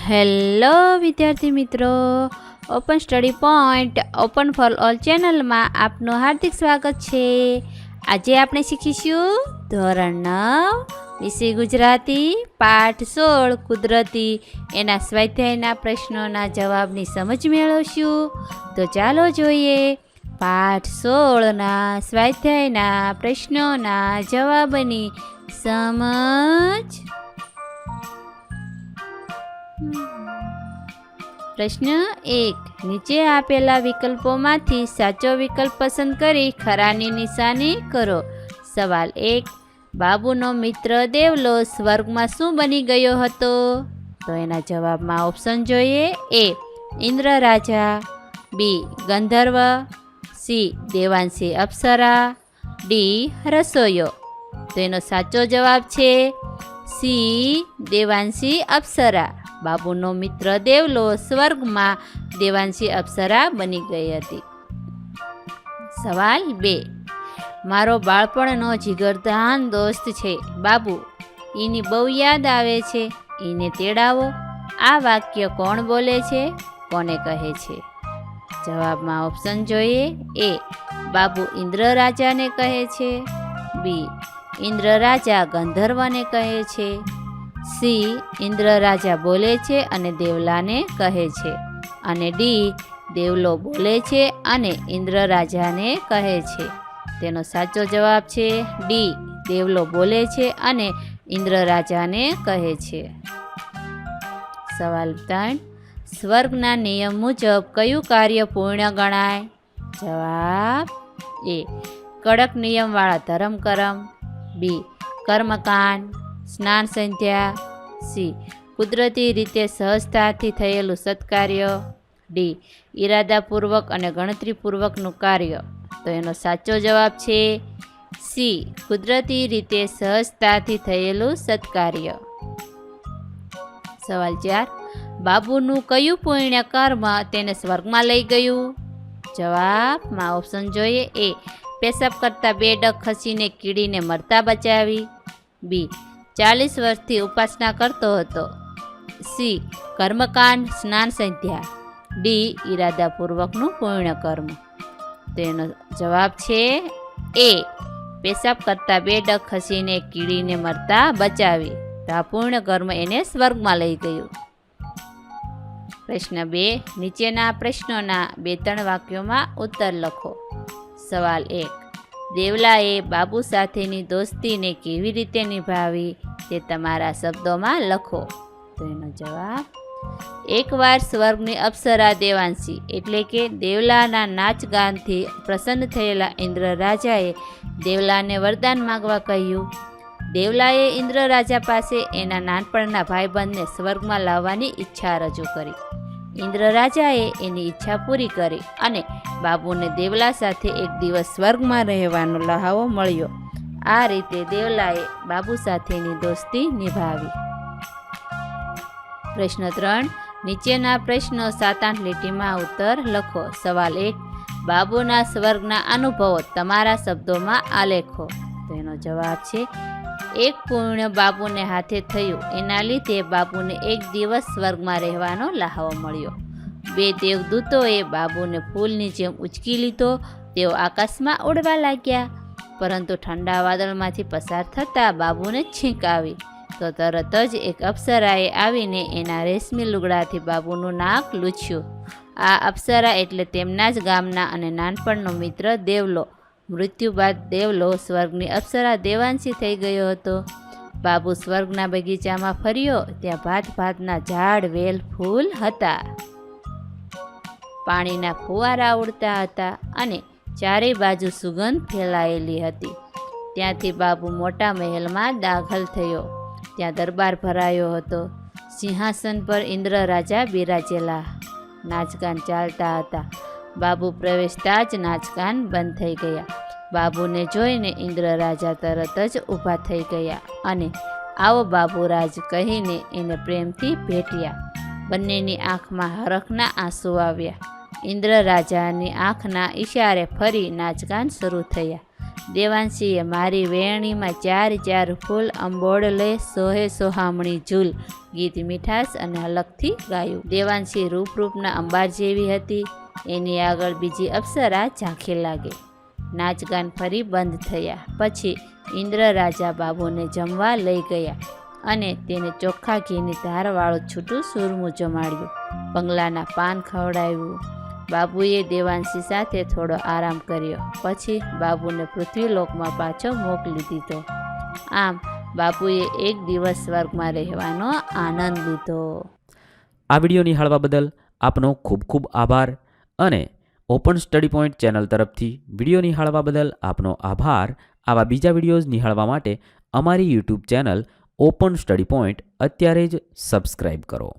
Hello વિદ્યાર્થી મિત્રો, open study point open for all ચેનલમાં આપનું હાર્દિક સ્વાગત છે. આજે આપણે શીખીશું ધોરણ 9 વિષય ગુજરાતી પાઠ 16 કુદરતી એના સ્વાધ્યાયના પ્રશ્નોના જવાબની સમજ મેળવશું. તો ચાલો જોઈએ પાઠ 16ના સ્વાધ્યાયના પ્રશ્નોના જવાબની સમજ. પ્રશ્ન 1. નીચે આપેલા વિકલ્પોમાંથી સાચો વિકલ્પ પસંદ કરી ખરાની નિશાની કરો. સવાલ 1. બાબુનો મિત્ર દેવલો સ્વર્ગમાં શું બની ગયો હતો? તો એના જવાબમાં ઓપ્શન જોઈએ. A. Indra Raja, B. Gandharva, C. Devanshi Apsara, D. રસોઈયો. તો એનો સાચો જવાબ છે C. દેવાંશી અપ્સરા. બાબુનો મિત્ર દેવલો સ્વર્ગમાં દેવાંશી અપ્સરા બની ગઈ હતી. સવાલ 2. મારો બાળપણનો જીગરજાન દોસ્ત છે બાબુ, એની બહુ યાદ આવે છે, એને તેડાવો. આ વાક્ય કોણ બોલે છે, કોને કહે છે? જવાબમાં ઓપ્શન જોઈએ. A. બાબુ ઇન્દ્ર રાજાને કહે છે, B. ઇન્દ્ર રાજા ગંધર્વને કહે છે, C. ઇન્દ્ર રાજા બોલે છે અને દેવલાને કહે છે, અને D. દેવલો બોલે છે અને ઇન્દ્ર રાજાને કહે છે. તેનો સાચો જવાબ છે D. દેવલો બોલે છે અને ઇન્દ્ર રાજાને કહે છે. સવાલ 3. સ્વર્ગના નિયમ મુજબ કયું કાર્ય પૂર્ણ ગણાય? જવાબ. A. કડક નિયમવાળા ધર્મ કરમ, B. કર્મકાંડ, સ્નાન સંધ્યા, C. કુદરતી રીતે સહજતાથી થયેલું સત્કાર્ય, D. ઈરાદાપૂર્વક અને ગણતરીપૂર્વકનું કાર્ય. તો એનો સાચો જવાબ છે C. કુદરતી રીતે સહજતાથી થયેલું સત્કાર્ય. સવાલ 4. બાબુનું કયું પુણ્ય કર્મ તેને સ્વર્ગમાં લઈ ગયું? જવાબમાં ઓપ્શન જોઈએ. A. પેશાબ કરતા 2 ડગ ખસીને કીડીને મરતા બચાવી, B. 40 વર્ષથી ઉપાસના કરતો હતો, C. કર્મકાંડ સ્નાન સંધ્યા, D. ઈરાદાપૂર્વકનું પૂર્ણ કર્મ. તો એનો જવાબ છે A. પેશાબ કરતા 2 ડગ ખસીને કીડીને મરતા બચાવી. તો આ પૂર્ણ કર્મ એને સ્વર્ગમાં લઈ ગયું. પ્રશ્ન 2. નીચેના પ્રશ્નોના 2-3 વાક્યોમાં ઉત્તર લખો. સવાલ 1. દેવલાએ બાબુ સાથેની દોસ્તીને કેવી રીતે નિભાવી તે તમારા શબ્દોમાં લખો. તો એનો જવાબ. એકવાર સ્વર્ગની અપ્સરા દેવાંશી એટલે કે દેવલાના નાચ ગાનથી પ્રસન્ન થયેલા ઇન્દ્ર રાજાએ દેવલાને વરદાન માંગવા કહ્યું. દેવલાએ ઇન્દ્ર રાજા પાસે એના નાનપણના ભાઈબંધને સ્વર્ગમાં લાવવાની ઈચ્છા રજૂ કરી. ઇન્દ્ર રાજાએ એની ઈચ્છા પૂરી કરી અને બાબુને દેવલા સાથે એક દિવસ સ્વર્ગમાં રહેવાનો લહાવો મળ્યો. આ રીતે દેવલાએ બાબુ સાથેની દોસ્તી નિભાવી. પ્રશ્ન 3. નીચેના પ્રશ્નો 7-8 લીટીમાં ઉત્તર લખો. સવાલ 1. બાબુના સ્વર્ગના અનુભવો તમારા શબ્દોમાં આલેખો. તો એનો જવાબ છે. એક પુણ્ય બાબુને હાથે થયું, એના લીધે બાબુને એક દિવસ સ્વર્ગમાં રહેવાનો લહાવો મળ્યો. 2 દેવદૂતોએ બાબુને ફૂલની જેમ ઉચકી લીધો. તેઓ આકાશમાં ઉડવા લાગ્યા, પરંતુ ઠંડા વાદળમાંથી પસાર થતાં બાબુને છીંક આવી. તો તરત જ એક અપ્સરાએ આવીને એના રેશમી લુગડાથી બાબુનું નાક લૂછ્યું. આ અપ્સરા એટલે તેમના જ ગામના અને નાનપણનો મિત્ર દેવલો. મૃત્યુ બાદ દેવલો સ્વર્ગની અપ્સરા દેવાંશી થઈ ગયો હતો. બાબુ સ્વર્ગના બગીચામાં ફર્યો, ત્યાં ભાત ભાતના ઝાડ, વેલ, ફૂલ હતા. પાણીના ફુવારા ઉડતા હતા અને ચારેય બાજુ સુગંધ ફેલાયેલી હતી. ત્યાંથી બાબુ મોટા મહેલમાં દાખલ થયો. ત્યાં દરબાર ભરાયો હતો. સિંહાસન પર ઇન્દ્ર રાજા બિરાજેલા. નાચગાન ચાલતા હતા. બાબુ પ્રવેશતા જ નાચગાન બંધ થઈ ગયા. બાબુને જોઈને ઇન્દ્ર રાજા તરત જ ઊભા થઈ ગયા અને આવો બાબુરાજ કહીને એને પ્રેમથી ભેટ્યા. બંનેની આંખમાં હરખના આંસુ આવ્યા. ઇન્દ્ર રાજાની આંખના ઈશારે ફરી નાચગાન શરૂ થયા. દેવાંશીએ મારી વેણીમાં ચાર ચાર ફૂલ અંબોડ લે સોહે સોહામણી ઝૂલ ગીત મીઠાશ અને અલગથી ગાયું. દેવાંશી રૂપના અંબાર જેવી હતી. એની આગળ બીજી અપ્સરા ઝાંખી લાગે. નાચગાન ફરી બંધ થયા. પછી ઇન્દ્ર રાજા બાબુને જમવા લઈ ગયા અને તેને ચોખ્ખા ઘીની ધારવાળું છૂટું સૂરમું જમાડ્યું. બંગલાના પાન ખવડાવ્યું. બાબુએ દેવાંશી સાથે થોડો આરામ કર્યો. પછી બાબુને પૃથ્વીલોકમાં પાછો મોકલી દીધો. આમ બાબુએ એક દિવસ સ્વર્ગમાં રહેવાનો આનંદ લીધો. આ વિડીયો નિહાળવા બદલ આપનો ખૂબ ખૂબ આભાર અને ઓપન સ્ટડી પોઈન્ટ ચેનલ તરફથી વિડીયો નિહાળવા બદલ આપનો આભાર. આવા બીજા વિડીયોઝ નિહાળવા માટે અમારી YouTube channel open study point અત્યારે જ સબસ્ક્રાઈબ કરો.